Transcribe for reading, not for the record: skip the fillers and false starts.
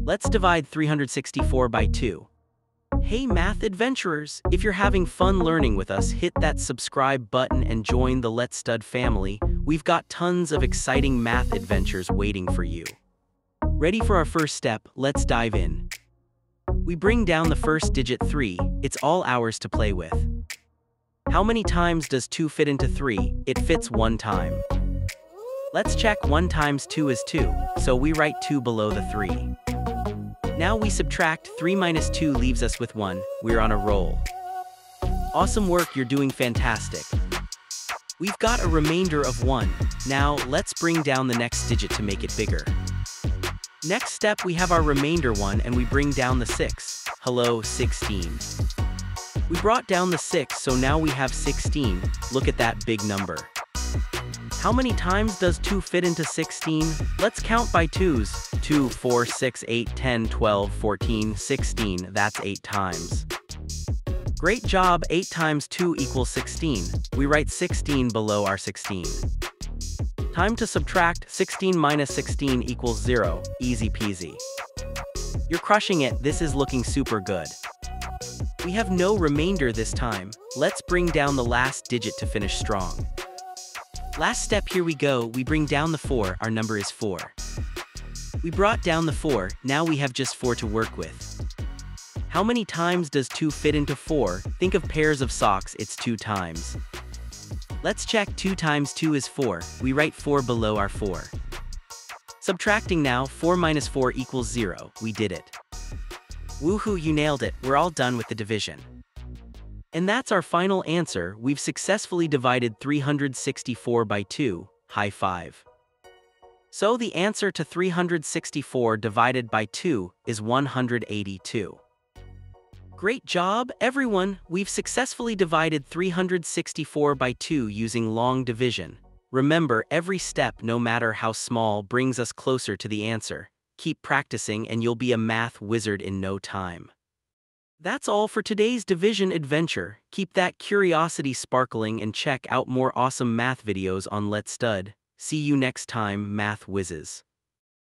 Let's divide 364 by 2. Hey math adventurers, if you're having fun learning with us, hit that subscribe button and join the Let's Stud family. We've got tons of exciting math adventures waiting for you. Ready for our first step? Let's dive in. We bring down the first digit 3, it's all ours to play with. How many times does 2 fit into 3? It fits 1 time. Let's check 1 times 2 is 2, so we write 2 below the 3. Now we subtract 3 minus 2 leaves us with 1, we're on a roll. Awesome work, you're doing fantastic. We've got a remainder of 1, now let's bring down the next digit to make it bigger. Next step, we have our remainder 1 and we bring down the 6. Hello, 16. We brought down the 6, so now we have 16, look at that big number. How many times does 2 fit into 16? Let's count by 2s. 2, 4, 6, 8, 10, 12, 14, 16, that's 8 times. Great job, 8 times 2 equals 16. We write 16 below our 16. Time to subtract. 16 minus 16 equals 0, easy peasy. You're crushing it, this is looking super good. We have no remainder this time. Let's bring down the last digit to finish strong. Last step, here we go, we bring down the 4, our number is 4. We brought down the 4, now we have just 4 to work with. How many times does 2 fit into 4? Think of pairs of socks, it's 2 times. Let's check. 2 times 2 is 4, we write 4 below our 4. Subtracting now, 4 minus 4 equals 0, we did it. Woohoo, you nailed it, we're all done with the division. And that's our final answer, we've successfully divided 364 by 2, high five. So the answer to 364 divided by 2 is 182. Great job, everyone, we've successfully divided 364 by 2 using long division. Remember, every step, no matter how small, brings us closer to the answer. Keep practicing and you'll be a math wizard in no time. That's all for today's division adventure. Keep that curiosity sparkling and check out more awesome math videos on Let's Stud. See you next time, Math Whizzes.